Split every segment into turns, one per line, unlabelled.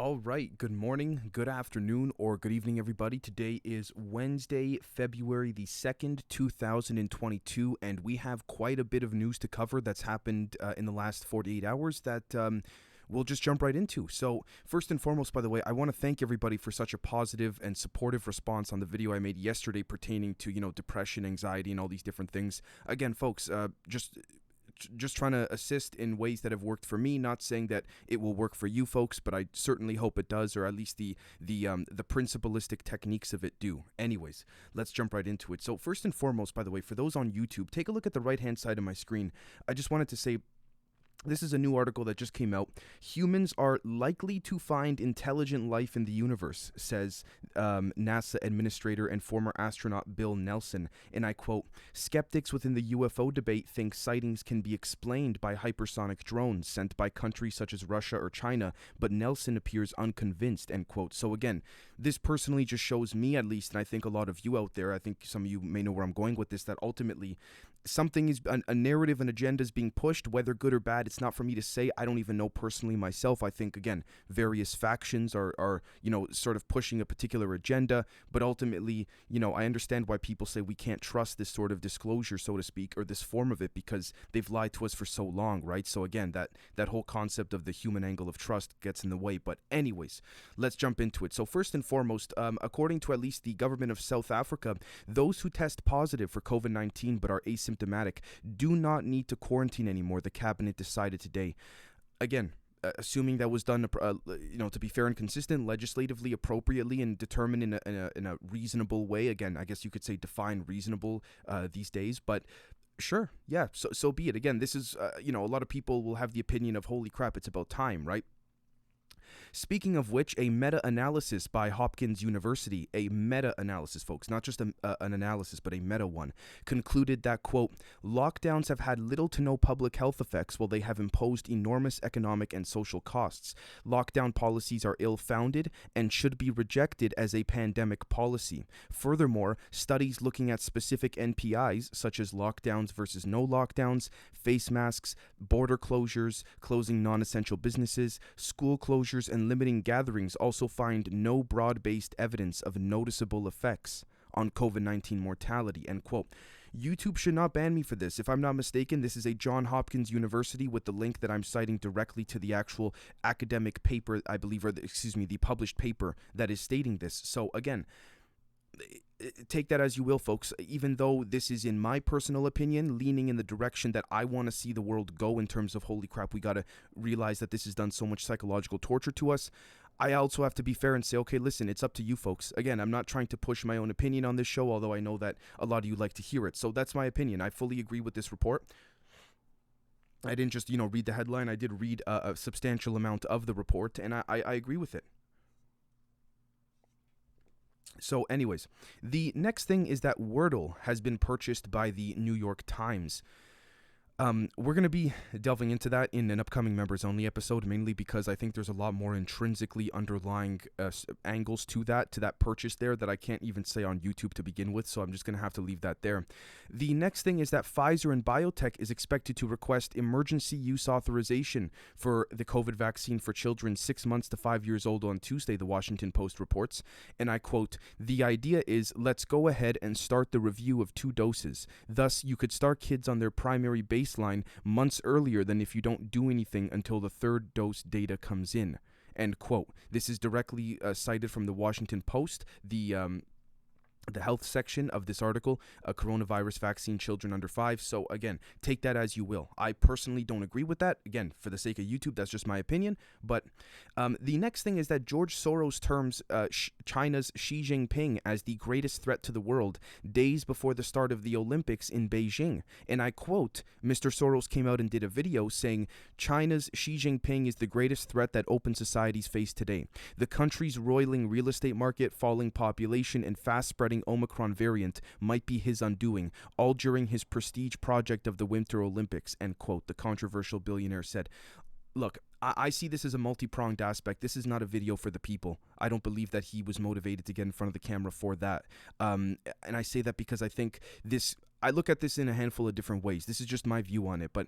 All right, good morning, good afternoon, or good evening, everybody. Today is Wednesday, February the 2nd, 2022, and we have quite a bit of news to cover that's happened in the last 48 hours that we'll just jump right into. So, first and foremost, by the way, I want to thank everybody for such a positive and supportive response on the video I made yesterday pertaining to, depression, anxiety, and all these different things. Again, folks, just trying to assist in ways that have worked for me. Not saying that it will work for you folks, but I certainly hope it does, or at least the principalistic techniques of it do. Anyways, let's jump right into it. So first and foremost, by the way, for those on YouTube, take a look at the right hand side of my screen. I just wanted to say, this is a new article that just came out. Humans are likely to find intelligent life in the universe, says NASA administrator and former astronaut Bill Nelson. And I quote, skeptics within the UFO debate think sightings can be explained by hypersonic drones sent by countries such as Russia or China, but Nelson appears unconvinced, end quote. So again, this personally just shows me, at least, and I think a lot of you out there, I think some of you may know where I'm going with this, that ultimately something is a narrative, an agenda is being pushed, whether good or bad. It's not for me to say. I don't even know personally myself. I think, again, various factions are sort of pushing a particular agenda, but ultimately, I understand why people say we can't trust this sort of disclosure, so to speak, or this form of it, because they've lied to us for so long, right? So again, that whole concept of the human angle of trust gets in the way. But anyways, let's jump into it. So first and foremost, according to at least the government of South Africa, those who test positive for COVID-19 but are asymptomatic do not need to quarantine anymore, the cabinet decided today. Again, assuming that was done, to be fair and consistent, legislatively, appropriately, and determined in a reasonable way. Again, I guess you could say define reasonable these days, but sure, yeah, so be it. Again, this is, a lot of people will have the opinion of, holy crap, it's about time, right? Speaking of which, a meta-analysis by Hopkins University, a meta-analysis, folks, not just an analysis, but a meta one, concluded that, quote, lockdowns have had little to no public health effects while they have imposed enormous economic and social costs. Lockdown policies are ill-founded and should be rejected as a pandemic policy. Furthermore, studies looking at specific NPIs, such as lockdowns versus no lockdowns, face masks, border closures, closing non-essential businesses, school closures, and limiting gatherings, also find no broad-based evidence of noticeable effects on COVID-19 mortality, end quote. YouTube should not ban me for this. If I'm not mistaken, this is a Johns Hopkins University with the link that I'm citing directly to the actual academic paper, I believe, or the published paper that is stating this. So again, take that as you will, folks. Even though this is, in my personal opinion, leaning in the direction that I want to see the world go in terms of, holy crap, we got to realize that this has done so much psychological torture to us, I also have to be fair and say, okay, listen, it's up to you folks. Again, I'm not trying to push my own opinion on this show, although I know that a lot of you like to hear it. So that's my opinion. I fully agree with this report. I didn't just, read the headline. I did read a substantial amount of the report, and I agree with it. So anyways, the next thing is that Wordle has been purchased by the New York Times. We're going to be delving into that in an upcoming members only episode, mainly because I think there's a lot more intrinsically underlying angles to that purchase there that I can't even say on YouTube to begin with, so I'm just going to have to leave that there. The next thing is that Pfizer and biotech is expected to request emergency use authorization for the COVID vaccine for children 6 months to 5 years old on Tuesday, the Washington Post reports, and I quote, the idea is, let's go ahead and start the review of 2 doses. Thus, you could start kids on their primary baseline months earlier than if you don't do anything until the 3rd dose data comes in, end quote. This is directly cited from the Washington Post, the health section of this article, a coronavirus vaccine children under 5. So again, take that as you will. I personally don't agree with that. Again, for the sake of YouTube, that's just my opinion. But the next thing is that George Soros terms China's Xi Jinping as the greatest threat to the world days before the start of the Olympics in Beijing. And I quote, Mr. Soros came out and did a video saying, China's Xi Jinping is the greatest threat that open societies face today. The country's roiling real estate market, falling population, and fast-spreading Omicron variant might be his undoing, all during his prestige project of the Winter Olympics, end quote, the controversial billionaire said. Look, I see this as a multi-pronged aspect. This is not a video for the people. I don't believe that he was motivated to get in front of the camera for that. And I say that because I think this I look at this in a handful of different ways. This is just my view on it, but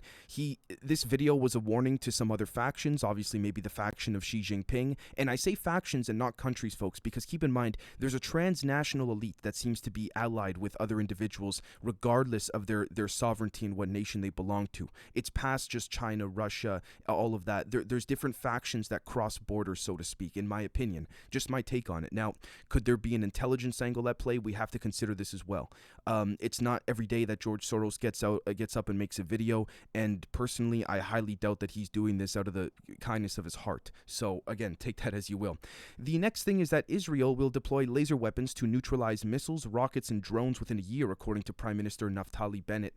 this video was a warning to some other factions, obviously maybe the faction of Xi Jinping, and I say factions and not countries, folks, because keep in mind, there's a transnational elite that seems to be allied with other individuals regardless of their sovereignty and what nation they belong to. It's past just China, Russia, all of that. There's different factions that cross borders, so to speak, in my opinion. Just my take on it. Now, could there be an intelligence angle at play? We have to consider this as well. It's not every day that George Soros gets up and makes a video, and personally, I highly doubt that he's doing this out of the kindness of his heart. So again, take that as you will. The next thing is that Israel will deploy laser weapons to neutralize missiles, rockets, and drones within a year, according to Prime Minister Naftali Bennett.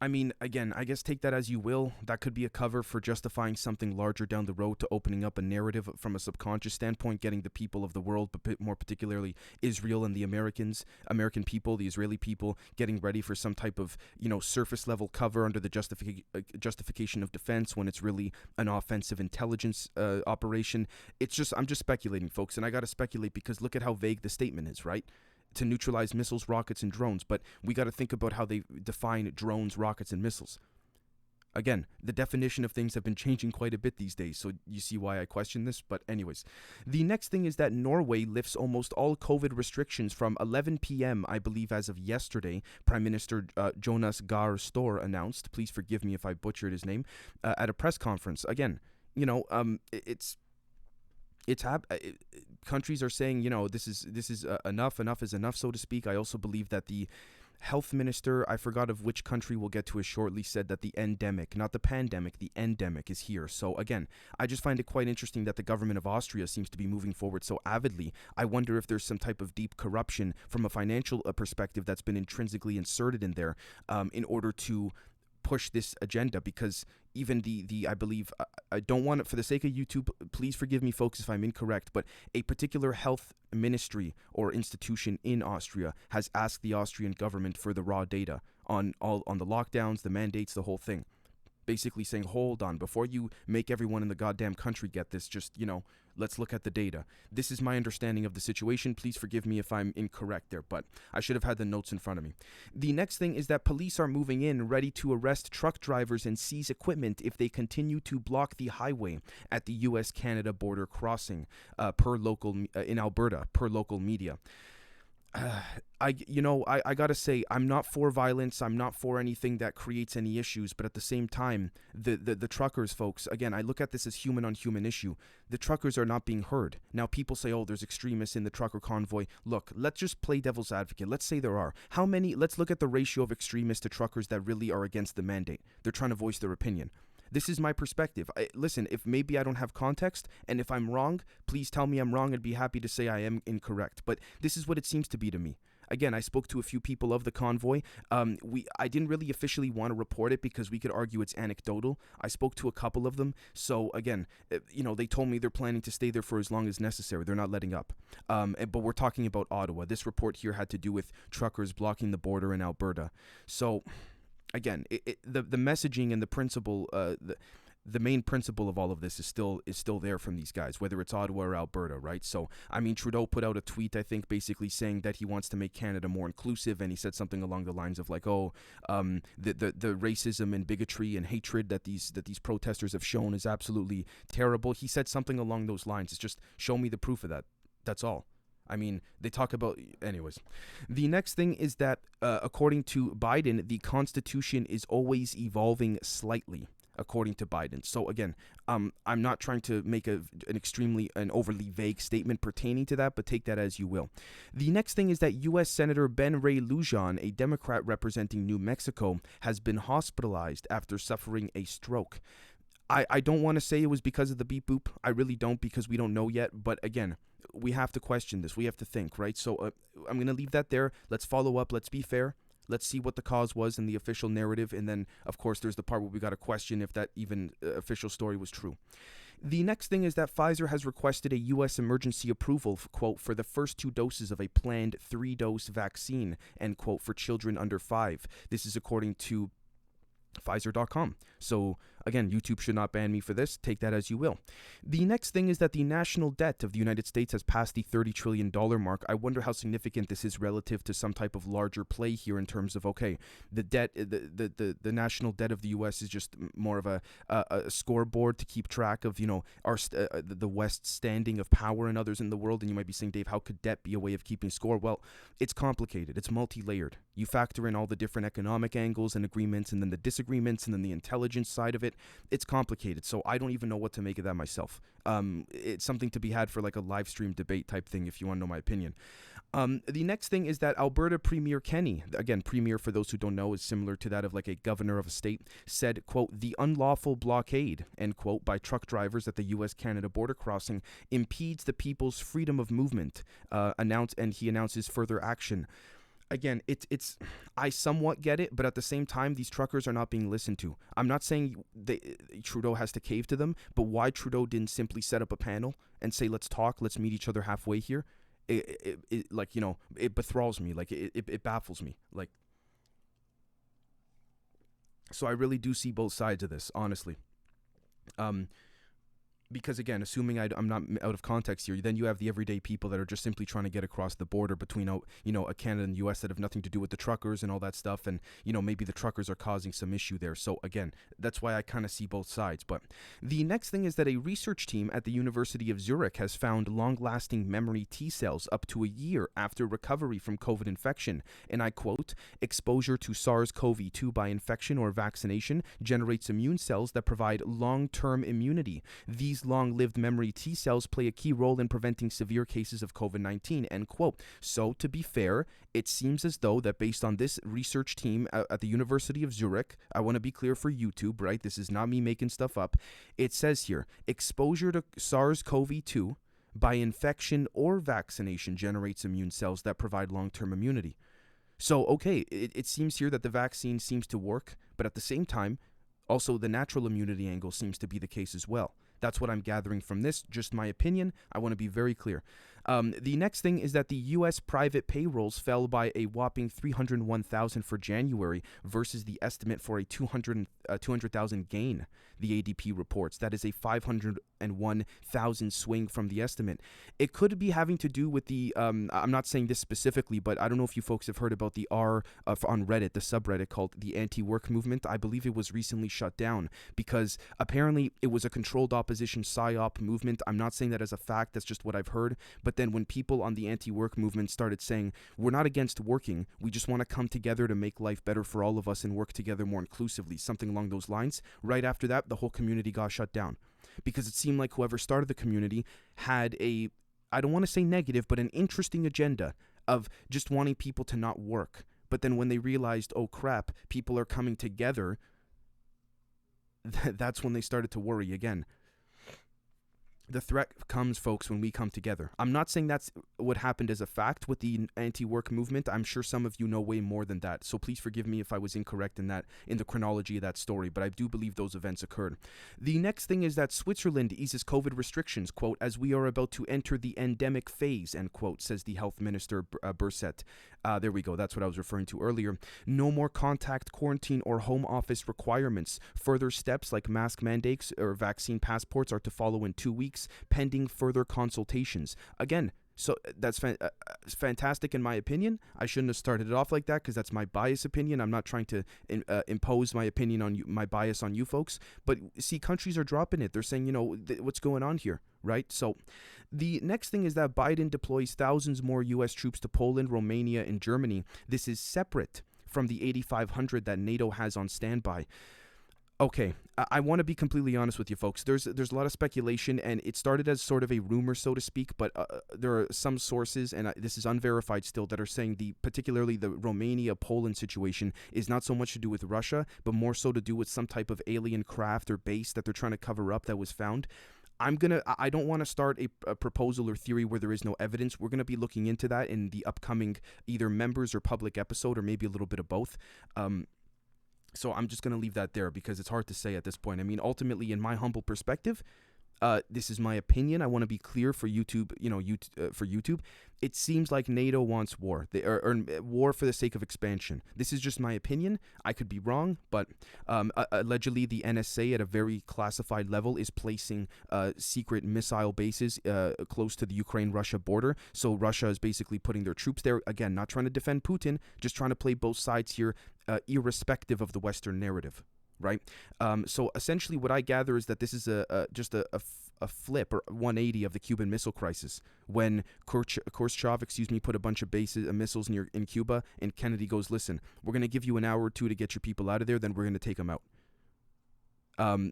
I mean, again, I guess take that as you will. That could be a cover for justifying something larger down the road, to opening up a narrative from a subconscious standpoint, getting the people of the world, but more particularly Israel and the American people, the Israeli people, getting ready for some type of, surface level cover under the justification of defense when it's really an offensive intelligence operation. I'm just speculating, folks, and I got to speculate because look at how vague the statement is, right? To neutralize missiles, rockets, and drones, but we got to think about how they define drones, rockets, and missiles. Again, the definition of things have been changing quite a bit these days, so you see why I question this. But anyways, the next thing is that Norway lifts almost all COVID restrictions from 11 p.m., I believe, as of yesterday. Prime Minister Jonas Gahr Store announced, please forgive me if I butchered his name, at a press conference. Again, countries are saying, this is enough is enough, so to speak. I also believe that the health minister, I forgot of which country, we'll get to it shortly, said that the endemic, not the pandemic, the endemic is here. So again, I just find it quite interesting that the government of Austria seems to be moving forward so avidly. I wonder if there's some type of deep corruption from a financial perspective that's been intrinsically inserted in there in order to push this agenda, because even I believe, I don't want it, for the sake of YouTube, please forgive me, folks, if I'm incorrect, but a particular health ministry or institution in Austria has asked the Austrian government for the raw data on the lockdowns, the mandates, the whole thing. Basically saying, hold on, before you make everyone in the goddamn country get this, just, let's look at the data. This is my understanding of the situation. Please forgive me if I'm incorrect there, but I should have had the notes in front of me. The next thing is that police are moving in, ready to arrest truck drivers and seize equipment if they continue to block the highway at the U.S.-Canada border crossing, in Alberta, per local media. I gotta say, I'm not for violence. I'm not for anything that creates any issues. But at the same time, the truckers, folks, again, I look at this as human on human issue. The truckers are not being heard. Now, people say, oh, there's extremists in the trucker convoy. Look, let's just play devil's advocate. Let's say there are. How many? Let's look at the ratio of extremists to truckers that really are against the mandate. They're trying to voice their opinion. This is my perspective. Listen, if maybe I don't have context, and if I'm wrong, please tell me I'm wrong. I'd be happy to say I am incorrect. But this is what it seems to be to me. Again, I spoke to a few people of the convoy. I didn't really officially want to report it because we could argue it's anecdotal. I spoke to a couple of them. So again, they told me they're planning to stay there for as long as necessary. They're not letting up. But we're talking about Ottawa. This report here had to do with truckers blocking the border in Alberta. So again, the messaging and the principle, the main principle of all of this is still there from these guys, whether it's Ottawa or Alberta, right? So, I mean, Trudeau put out a tweet, I think, basically saying that he wants to make Canada more inclusive, and he said something along the lines of like, the racism and bigotry and hatred that these protesters have shown is absolutely terrible. He said something along those lines. It's just, show me the proof of that. That's all. I mean, they talk about... Anyways. The next thing is that, according to Biden, the Constitution is always evolving slightly, according to Biden. So again, I'm not trying to make an overly vague statement pertaining to that, but take that as you will. The next thing is that U.S. Senator Ben Ray Lujan, a Democrat representing New Mexico, has been hospitalized after suffering a stroke. I don't want to say it was because of the beep boop. I really don't, because we don't know yet. But again, we have to question this. We have to think, right? So I'm going to leave that there. Let's follow up. Let's be fair. Let's see what the cause was in the official narrative. And then, of course, there's the part where we got to question if that even official story was true. The next thing is that Pfizer has requested a U.S. emergency approval, quote, for the first 2 doses of a planned 3-dose vaccine, end quote, for children under 5. This is according to Pfizer.com. So Again, YouTube should not ban me for this. Take that as you will. The next thing is that the national debt of the United States has passed the $30 trillion mark. I wonder how significant this is relative to some type of larger play here in terms of, okay, the debt, the national debt of the U.S. is just more of a scoreboard to keep track of, the West's standing of power and others in the world. And you might be saying, Dave, how could debt be a way of keeping score? Well, it's complicated. It's multi-layered. You factor in all the different economic angles and agreements, and then the disagreements, and then the intelligence side of it. It's complicated. So I don't even know what to make of that myself. It's something to be had for like a live stream debate type thing, if you want to know my opinion. The next thing is that Alberta Premier Kenney, again, Premier for those who don't know is similar to that of like a governor of a state, said, quote, the unlawful blockade, end quote, by truck drivers at the U.S.-Canada border crossing impedes the people's freedom of movement, and he announces further action. Again, it's I somewhat get it, but at the same time, these truckers are not being listened to. I'm not saying Trudeau has to cave to them, but why Trudeau didn't simply set up a panel and say, let's talk, let's meet each other halfway here, it bethralls me, like it baffles me, like. So I really do see both sides of this, honestly. Because again, assuming I'm not out of context here, then you have the everyday people that are just simply trying to get across the border between, a Canada and the U.S. that have nothing to do with the truckers and all that stuff, and maybe the truckers are causing some issue there. So again, that's why I kind of see both sides. But the next thing is that a research team at the University of Zurich has found long-lasting memory T cells up to a year after recovery from COVID infection, and I quote, exposure to SARS-CoV-2 by infection or vaccination generates immune cells that provide long-term immunity. These long-lived memory T cells play a key role in preventing severe cases of COVID-19, end quote. So, to be fair, it seems as though that based on this research team at the University of Zurich, I want to be clear for YouTube, right? This is not me making stuff up. It says here, exposure to SARS-CoV-2 by infection or vaccination generates immune cells that provide long-term immunity. So, okay, it seems here that the vaccine seems to work, but at the same time, also the natural immunity angle seems to be the case as well. That's what I'm gathering from this, just my opinion. I want to be very clear. The next thing is that the U.S. private payrolls fell by a whopping 301,000 for January versus the estimate for a 200,000 gain, the ADP reports. That is a 501,000 swing from the estimate. It could be having to do with the, I'm not saying this specifically, but I don't know if you folks have heard about the on Reddit, the subreddit called the anti-work movement. I believe it was recently shut down because apparently it was a controlled opposition PSYOP movement. I'm not saying that as a fact, that's just what I've heard. But then when people on the anti-work movement started saying, we're not against working, we just want to come together to make life better for all of us and work together more inclusively, something along those lines, right after that, the whole community got shut down. Because it seemed like whoever started the community had I don't want to say negative, but an interesting agenda of just wanting people to not work. But then when they realized, oh crap, people are coming together, that's when they started to worry again. The threat comes, folks, when we come together. I'm not saying that's what happened as a fact with the anti-work movement. I'm sure some of you know way more than that. So please forgive me if I was incorrect in the chronology of that story, but I do believe those events occurred. The next thing is that Switzerland eases COVID restrictions, quote, as we are about to enter the endemic phase, end quote, says the health minister, Berset. There we go. That's what I was referring to earlier. No more contact quarantine or home office requirements. Further steps like mask mandates or vaccine passports are to follow in 2 weeks, pending further consultations. Again, so that's fantastic in my opinion. I shouldn't have started it off like that because that's my biased opinion. I'm not trying to impose my opinion on you, my bias on you folks. But see, countries are dropping it. They're saying, what's going on here, right? So the next thing is that Biden deploys thousands more U.S. troops to Poland, Romania, and Germany. This is separate from the 8,500 that NATO has on standby. Okay, I want to be completely honest with you folks. There's a lot of speculation, and it started as sort of a rumor, so to speak, but there are some sources, and this is unverified still, that are saying particularly the Romania-Poland situation is not so much to do with Russia, but more so to do with some type of alien craft or base that they're trying to cover up that was found. I don't want to start a proposal or theory where there is no evidence. We're going to be looking into that in the upcoming either members or public episode, or maybe a little bit of both. So I'm just going to leave that there because it's hard to say at this point. I mean, ultimately, in my humble perspective, This is my opinion. I want to be clear for YouTube. For YouTube, it seems like NATO wants war, or war for the sake of expansion. This is just my opinion. I could be wrong, but allegedly the NSA at a very classified level is placing secret missile bases close to the Ukraine-Russia border. So Russia is basically putting their troops there. Again, not trying to defend Putin, just trying to play both sides here, irrespective of the Western narrative. Right. So essentially what I gather is that this is just a flip or 180 of the Cuban Missile Crisis, when Khrushchev, put a bunch of missiles in Cuba, and Kennedy goes, listen, we're going to give you an hour or two to get your people out of there, then we're going to take them out.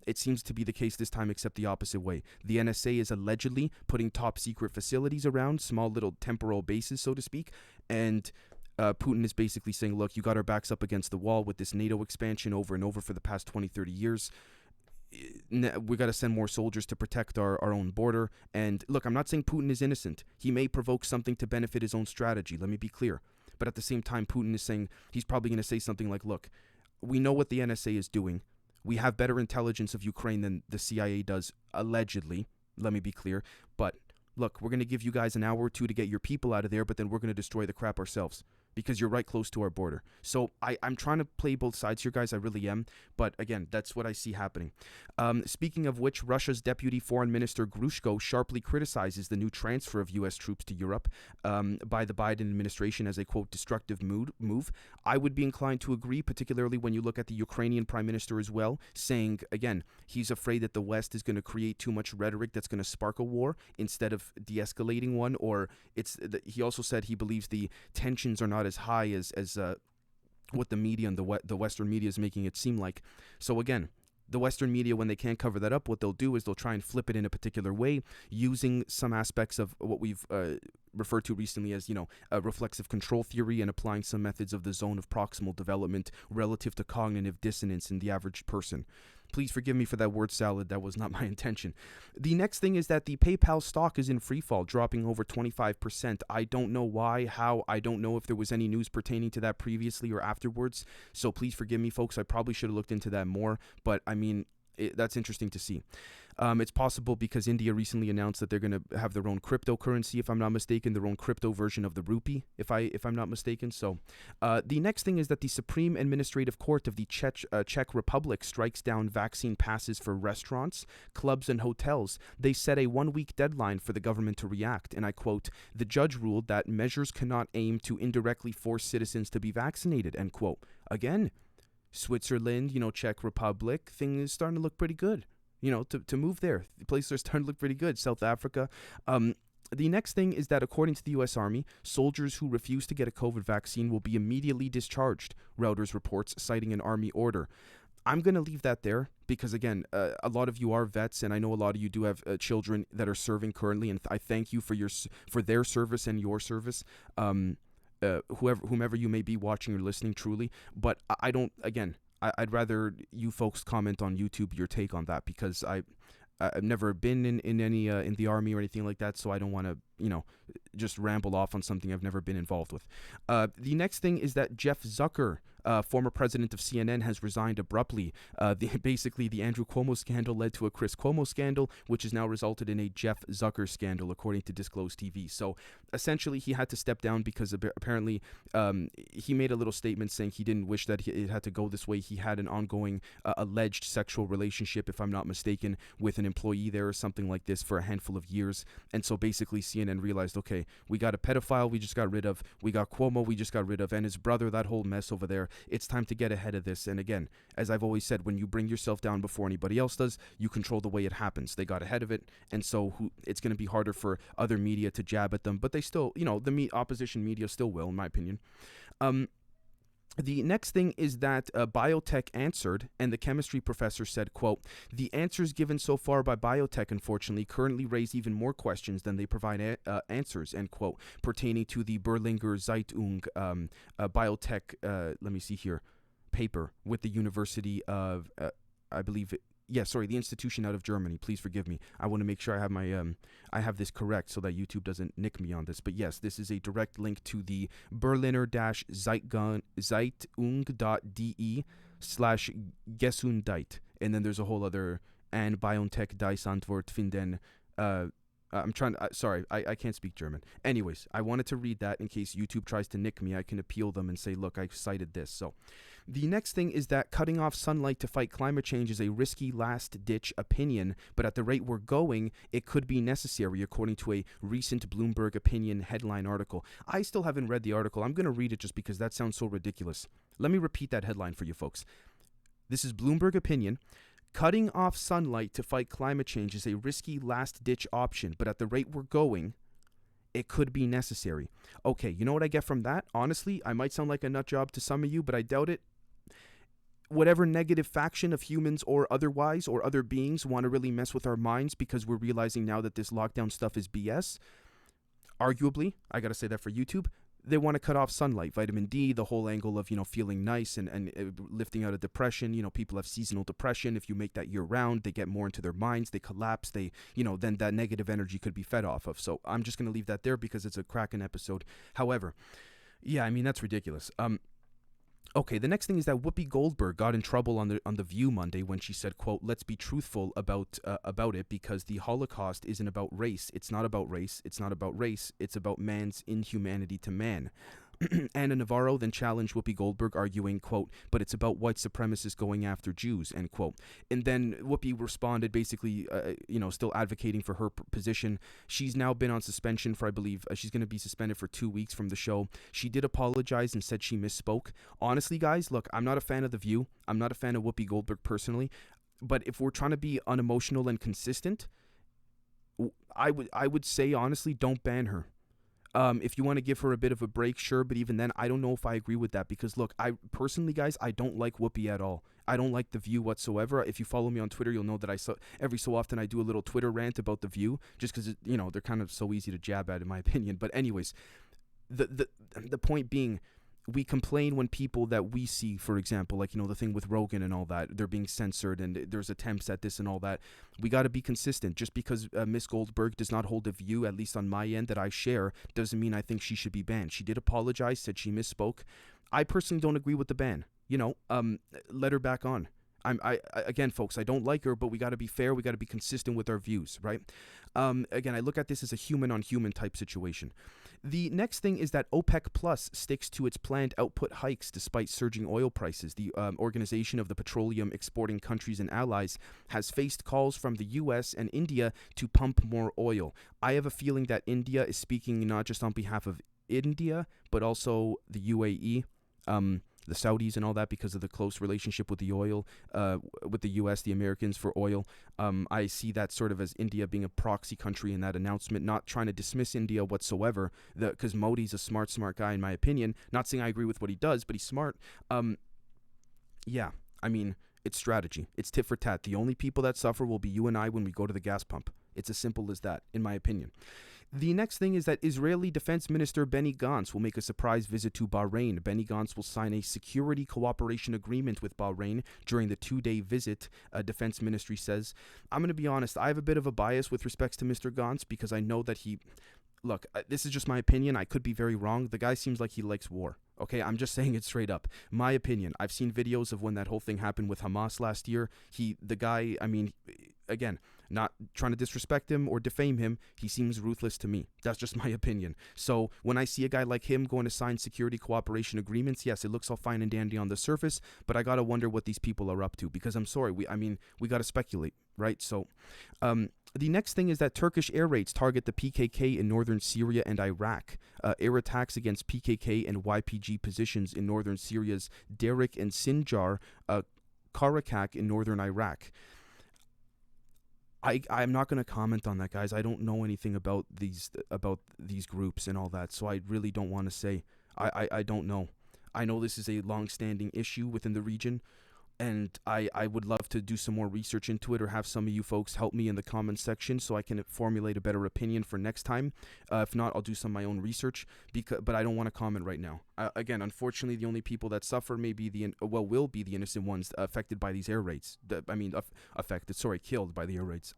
It seems to be the case this time, except the opposite way. The NSA is allegedly putting top secret facilities around, small little temporal bases, so to speak, and Putin is basically saying, look, you got our backs up against the wall with this NATO expansion over and over for the past 20, 30 years. We got to send more soldiers to protect our own border. And look, I'm not saying Putin is innocent. He may provoke something to benefit his own strategy. Let me be clear. But at the same time, Putin is saying, he's probably going to say something like, look, we know what the NSA is doing. We have better intelligence of Ukraine than the CIA does, allegedly. Let me be clear. But look, we're going to give you guys an hour or two to get your people out of there, but then we're going to destroy the crap ourselves, because you're right close to our border. So I'm trying to play both sides here, guys. I really am. But again, that's what I see happening. Speaking of which, Russia's Deputy Foreign Minister Grushko sharply criticizes the new transfer of U.S. troops to Europe by the Biden administration as a, quote, destructive move. I would be inclined to agree, particularly when you look at the Ukrainian prime minister as well, saying, again, he's afraid that the West is going to create too much rhetoric that's going to spark a war instead of de-escalating one. Or he also said he believes the tensions are not as high as what the media and the Western media is making it seem like. So again, the Western media, when they can't cover that up, what they'll do is they'll try and flip it in a particular way, using some aspects of what we've referred to recently as, a reflexive control theory, and applying some methods of the zone of proximal development relative to cognitive dissonance in the average person. Please forgive me for that word salad. That was not my intention. The next thing is that the PayPal stock is in free fall, dropping over 25%. I don't know why, how. I don't know if there was any news pertaining to that previously or afterwards. So please forgive me, folks. I probably should have looked into that more. But, I mean, that's interesting to see. It's possible because India recently announced that they're going to have their own cryptocurrency, if I'm not mistaken, their own crypto version of the rupee, if I'm not mistaken. So the next thing is that the Supreme Administrative Court of the Czech Republic strikes down vaccine passes for restaurants, clubs, and hotels. They set a 1-week deadline for the government to react, and I quote, the judge ruled that measures cannot aim to indirectly force citizens to be vaccinated, end quote. Again, Switzerland, Czech Republic, thing is starting to look pretty good. To move there. The places are starting to look pretty good. South Africa. The next thing is that according to the U.S. Army, soldiers who refuse to get a COVID vaccine will be immediately discharged, Reuters reports, citing an Army order. I'm going to leave that there because, again, a lot of you are vets, and I know a lot of you do have children that are serving currently, and I thank you for their service and your service. Whomever you may be watching or listening, truly. But I don't, again, I'd rather you folks comment on YouTube your take on that, because I've never been in any in the Army or anything like that, so I don't want to just ramble off on something I've never been involved with. The next thing is that Jeff Zucker, former president of CNN, has resigned abruptly. Basically, the Andrew Cuomo scandal led to a Chris Cuomo scandal, which has now resulted in a Jeff Zucker scandal, according to Disclosed TV. So essentially, he had to step down because apparently he made a little statement saying he didn't wish that it had to go this way. He had an ongoing alleged sexual relationship, if I'm not mistaken, with an employee there or something like this for a handful of years. And so basically CNN realized, okay, we got a pedophile we just got rid of, we got Cuomo we just got rid of, and his brother, that whole mess over there. It's time to get ahead of this. And again, as I've always said, when you bring yourself down before anybody else does, you control the way it happens. They got ahead of it, and so it's going to be harder for other media to jab at them, but they still, the opposition media still will, in my opinion. The next thing is that biotech answered, and the chemistry professor said, quote, the answers given so far by biotech, unfortunately, currently raise even more questions than they provide answers, end quote, pertaining to the Berliner Zeitung biotech, paper with the University of, the institution out of Germany. Please forgive me. I want to make sure I have I have this correct so that YouTube doesn't nick me on this. But yes, this is a direct link to the Berliner-Zeitung.de/Gesundheit. And then there's a whole other and BioNTech dies Antwort finden. I can't speak German. Anyways, I wanted to read that in case YouTube tries to nick me. I can appeal them and say, look, I cited this. So the next thing is that cutting off sunlight to fight climate change is a risky last-ditch opinion, but at the rate we're going, it could be necessary, according to a recent Bloomberg opinion headline article. I still haven't read the article. I'm going to read it just because that sounds so ridiculous. Let me repeat that headline for you folks. This is Bloomberg opinion. Cutting off sunlight to fight climate change is a risky last-ditch option, but at the rate we're going, it could be necessary. Okay, you know what I get from that? Honestly, I might sound like a nut job to some of you, but I doubt it. Whatever negative faction of humans or otherwise or other beings want to really mess with our minds because we're realizing now that this lockdown stuff is BS, arguably, I got to say that for YouTube, they want to cut off sunlight, vitamin D, the whole angle of, feeling nice and lifting out of depression. People have seasonal depression. If you make that year round, they get more into their minds, they collapse, then that negative energy could be fed off of. So I'm just going to leave that there because it's a KRAKEN episode. However, yeah, that's ridiculous. Okay, the next thing is that Whoopi Goldberg got in trouble on the View Monday when she said, quote, "Let's be truthful about it because the Holocaust isn't about race. It's not about race. It's not about race. It's about man's inhumanity to man." Anna Navarro then challenged Whoopi Goldberg, arguing, quote, "But it's about white supremacists going after Jews," end quote. And then Whoopi responded, basically, still advocating for her position. She's now been on suspension for, I believe, she's going to be suspended for 2 weeks from the show. She did apologize and said she misspoke. Honestly, guys, look, I'm not a fan of The View. I'm not a fan of Whoopi Goldberg personally. But if we're trying to be unemotional and consistent, I would say, honestly, don't ban her. If you want to give her a bit of a break, sure, but even then, I don't know if I agree with that because, look, I personally, guys, I don't like Whoopi at all. I don't like The View whatsoever. If you follow me on Twitter, you'll know that every so often I do a little Twitter rant about The View just because, they're kind of so easy to jab at, in my opinion. But anyways, the point being, we complain when people that we see, for example, like, the thing with Rogan and all that, they're being censored and there's attempts at this and all that. We got to be consistent. Just because Miss Goldberg does not hold a view, at least on my end, that I share, doesn't mean I think she should be banned. She did apologize, said she misspoke. I personally don't agree with the ban. Let her back on. Again, folks, I don't like her, but we got to be fair. We got to be consistent with our views, right? Again, I look at this as a human-on-human type situation. The next thing is that OPEC Plus sticks to its planned output hikes despite surging oil prices. The Organization of the Petroleum Exporting Countries and Allies has faced calls from the U.S. and India to pump more oil. I have a feeling that India is speaking not just on behalf of India, but also the UAE, the Saudis and all that, because of the close relationship with the oil, with the U.S., the Americans for oil. I see that sort of as India being a proxy country in that announcement, not trying to dismiss India whatsoever, because Modi's a smart guy in my opinion. Not saying I agree with what he does, but he's smart. It's strategy. It's tit for tat. The only people that suffer will be you and I when we go to the gas pump. It's as simple as that, in my opinion. The next thing is that Israeli Defense Minister Benny Gantz will make a surprise visit to Bahrain. Benny Gantz will sign a security cooperation agreement with Bahrain during the 2-day visit, Defense Ministry says. I'm going to be honest, I have a bit of a bias with respects to Mr. Gantz because I know that look, this is just my opinion. I could be very wrong. The guy seems like he likes war. Okay, I'm just saying it straight up. My opinion. I've seen videos of when that whole thing happened with Hamas last year. Again, not trying to disrespect him or defame him, he seems ruthless to me. That's just my opinion. So when I see a guy like him going to sign security cooperation agreements, yes, it looks all fine and dandy on the surface, but I gotta wonder what these people are up to because I'm sorry, we gotta speculate, right? So, the next thing is that Turkish air raids target the PKK in northern Syria and Iraq. Air attacks against PKK and YPG positions in northern Syria's Derik and Sinjar, KRAKEN in northern Iraq. I'm not going to comment on that, guys. I don't know anything about these groups and all that, so I really don't want to say. I don't know. I know this is a long-standing issue within the region, and I would love to do some more research into it or have some of you folks help me in the comments section so I can formulate a better opinion for next time. If not, I'll do some of my own research, but I don't want to comment right now. Again, unfortunately, the only people that suffer will be the innocent ones affected by these air raids. Killed by the air raids.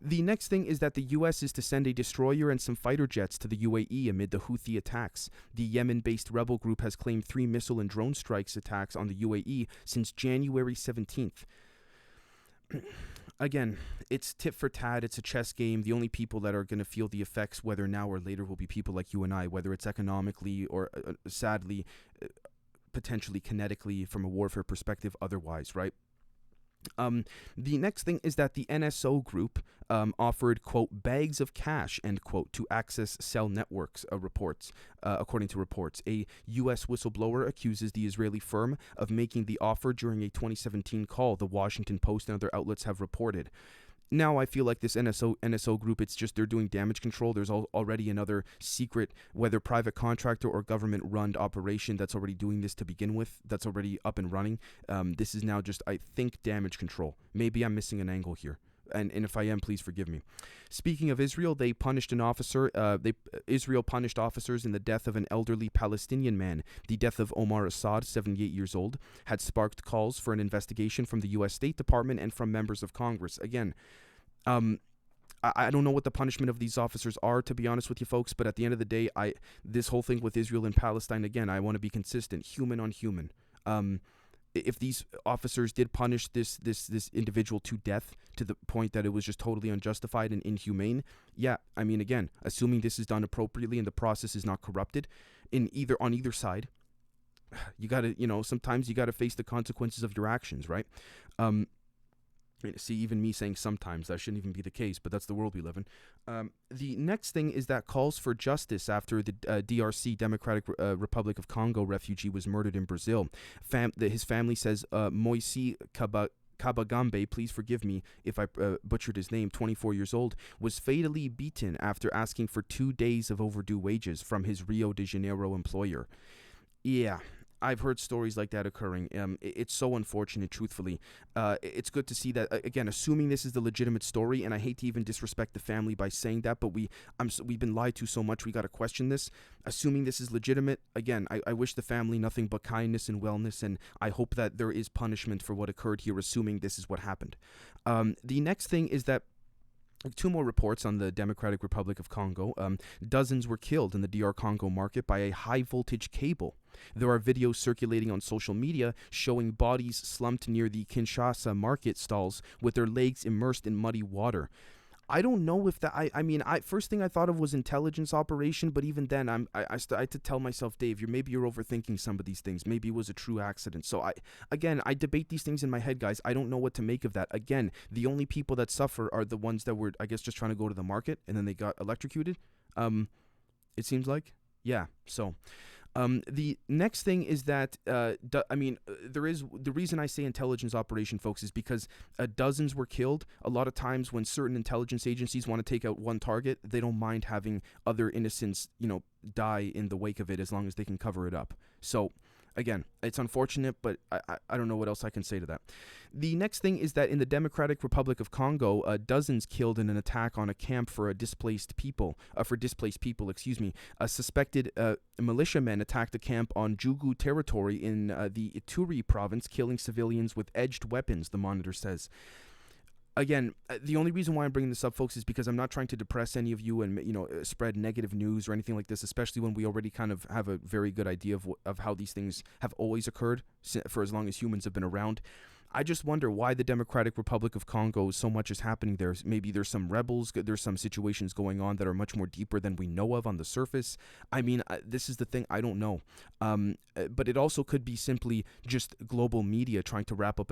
The next thing is that the U.S. is to send a destroyer and some fighter jets to the UAE amid the Houthi attacks. The Yemen-based rebel group has claimed 3 missile and drone strikes attacks on the UAE since January 17th. again, it's tit for tat. It's a chess game. The only people that are going to feel the effects, whether now or later, will be people like you and I, whether it's economically or sadly, potentially kinetically from a warfare perspective, otherwise, right? The next thing is that the NSO group offered, quote, bags of cash, end quote, to access cell networks, according to reports. A U.S. whistleblower accuses the Israeli firm of making the offer during a 2017 call, the Washington Post and other outlets have reported. Now I feel like this NSO group, it's just they're doing damage control. There's already another secret, whether private contractor or government-run operation that's already doing this to begin with, that's already up and running. This is now just, I think, damage control. Maybe I'm missing an angle here. And if I am, please forgive me. Speaking of Israel, they punished an officer. Israel punished officers in the death of an elderly Palestinian man. The death of Omar Assad, 78 years old, had sparked calls for an investigation from the U.S. State Department and from members of Congress. Again, I don't know what the punishment of these officers are, to be honest with you folks, but at the end of the day, this whole thing with Israel and Palestine, again, I want to be consistent, human on human. If these officers did punish this individual to death to the point that it was just totally unjustified and inhumane, yeah, I mean, again, assuming this is done appropriately and the process is not corrupted on either side, you gotta, sometimes you gotta face the consequences of your actions, right? See, even me saying sometimes, that shouldn't even be the case, but that's the world we live in. The next thing is that calls for justice after the DRC, Democratic Republic of Congo refugee was murdered in Brazil. His family says Moise Kabagambe, please forgive me if I butchered his name, 24 years old, was fatally beaten after asking for 2 days of overdue wages from his Rio de Janeiro employer. Yeah. I've heard stories like that occurring. It's so unfortunate, truthfully. It's good to see that, again, assuming this is the legitimate story, and I hate to even disrespect the family by saying that, but we've been lied to so much, we got to question this. Assuming this is legitimate, again, I wish the family nothing but kindness and wellness, and I hope that there is punishment for what occurred here, assuming this is what happened. The next thing is that 2 more reports on the Democratic Republic of Congo. Dozens were killed in the DR Congo market by a high-voltage cable. There are videos circulating on social media showing bodies slumped near the Kinshasa market stalls with their legs immersed in muddy water. I don't know if that. First thing I thought of was intelligence operation, but even then, I had to tell myself, Dave, maybe you're overthinking some of these things. Maybe it was a true accident. So I debate these things in my head, guys. I don't know what to make of that. Again, the only people that suffer are the ones that were, I guess, just trying to go to the market and then they got electrocuted. It seems like, yeah. So. The next thing is that, there is, the reason I say intelligence operation, folks, is because dozens were killed. A lot of times when certain intelligence agencies want to take out one target, they don't mind having other innocents, die in the wake of it as long as they can cover it up. So, again, it's unfortunate, but I don't know what else I can say to that. The next thing is that in the Democratic Republic of Congo, dozens killed in an attack on a camp for displaced people. A suspected militiamen attacked a camp on Jugu territory in the Ituri province, killing civilians with edged weapons, the Monitor says. Again, the only reason why I'm bringing this up, folks, is because I'm not trying to depress any of you and spread negative news or anything like this, especially when we already kind of have a very good idea of how these things have always occurred for as long as humans have been around. I just wonder why the Democratic Republic of Congo, so much is happening there. Maybe there's some rebels, there's some situations going on that are much more deeper than we know of on the surface. I mean, this is the thing, I don't know. But it also could be simply just global media trying to ramp up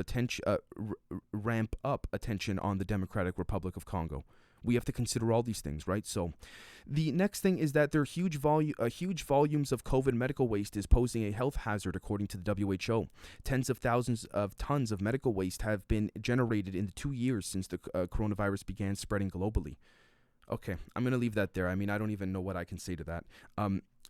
attention on the Democratic Republic of Congo. We have to consider all these things, right? So the next thing is that there are huge volumes of COVID medical waste is posing a health hazard, according to the WHO. Tens of thousands of tons of medical waste have been generated in the 2 years since the coronavirus began spreading globally. Okay, I'm going to leave that there. I mean, I don't even know what I can say to that.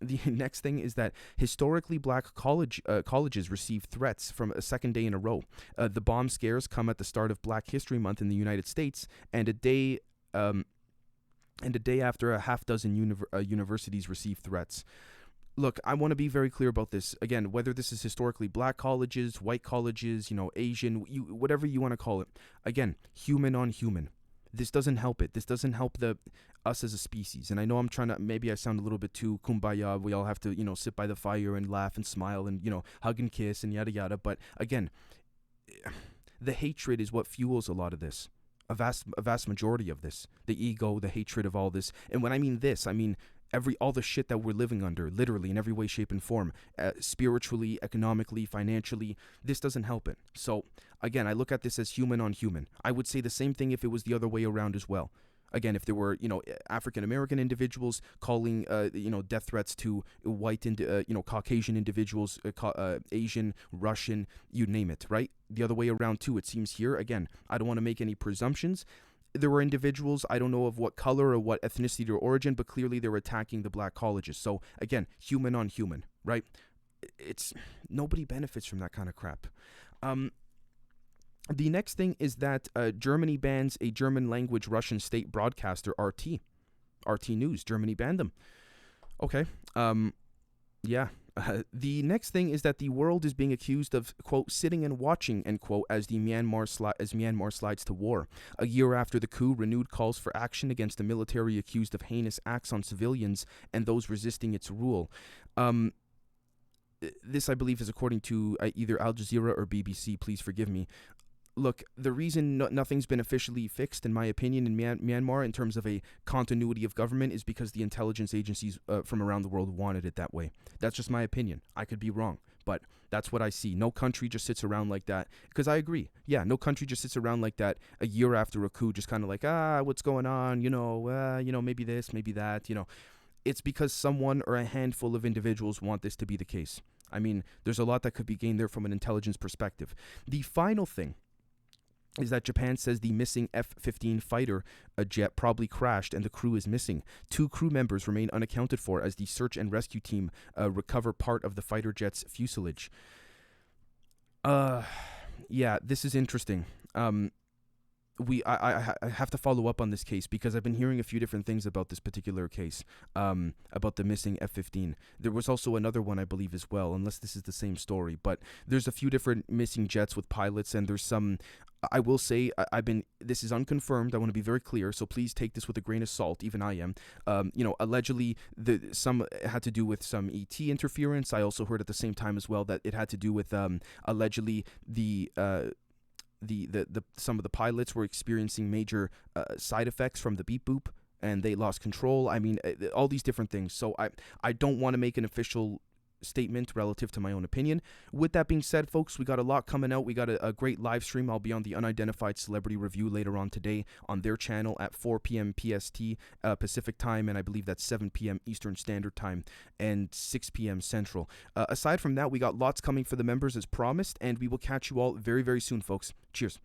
The next thing is that historically black colleges receive threats from a second day in a row. The bomb scares come at the start of Black History Month in the United States, and a day after a half dozen universities receive threats. Look, I want to be very clear about this. Again, whether this is historically black colleges, white colleges, Asian, whatever you want to call it. Again, human on human. This doesn't help it. This doesn't help us as a species. And I know maybe I sound a little bit too kumbaya. We all have to, sit by the fire and laugh and smile and, hug and kiss and yada yada. But again, the hatred is what fuels a lot of this. a vast majority of this. The ego, the hatred of all this. And when I mean this, I mean all the shit that we're living under, literally in every way, shape, and form, spiritually, economically, financially. This doesn't help it. So again, I look at this as human on human. I would say the same thing if it was the other way around as well. Again, if there were, African American individuals calling, death threats to white, Caucasian individuals, Asian, Russian, you name it, right? The other way around too, it seems here. Again, I don't want to make any presumptions. There were individuals, I don't know of what color or what ethnicity or origin, but clearly they were attacking the black colleges. So again, human on human, right? It's nobody benefits from that kind of crap. The next thing is that Germany bans a German language Russian state broadcaster, RT News. Germany banned them. Okay. Yeah. The next thing is that the world is being accused of, quote, sitting and watching, end quote, as Myanmar slides to war. A year after the coup, renewed calls for action against the military accused of heinous acts on civilians and those resisting its rule. This, I believe, is according to either Al Jazeera or BBC. Please forgive me. Look, the reason nothing's been officially fixed, in my opinion, in Myanmar in terms of a continuity of government is because the intelligence agencies from around the world wanted it that way. That's just my opinion. I could be wrong, but that's what I see. No country just sits around like that. Because I agree. Yeah, no country just sits around like that a year after a coup, just kind of like, what's going on? Maybe this, maybe that. It's because someone or a handful of individuals want this to be the case. I mean, there's a lot that could be gained there from an intelligence perspective. The final thing is that Japan says the missing F-15 fighter jet probably crashed and the crew is missing. 2 crew members remain unaccounted for as the search and rescue team recover part of the fighter jet's fuselage. Yeah, this is interesting. I have to follow up on this case because I've been hearing a few different things about this particular case, about the missing F-15. There was also another one, I believe, as well, unless this is the same story. But there's a few different missing jets with pilots, and there's some. I will say this is unconfirmed. I want to be very clear, so please take this with a grain of salt. Even I am. Allegedly, some had to do with some ET interference. I also heard at the same time as well that it had to do with allegedly the some of the pilots were experiencing major side effects from the beep boop, and they lost control. I mean, all these different things. So I don't want to make an official statement relative to my own opinion. With that being said, folks, we got a lot coming out. We got a great live stream. I'll be on the Unidentified Celebrity Review later on today on their channel at 4 p.m. PST Pacific time, and I believe that's 7 p.m. Eastern Standard Time and 6 p.m. Central. Aside from that, we got lots coming for the members as promised, and we will catch you all very, very soon, folks. Cheers.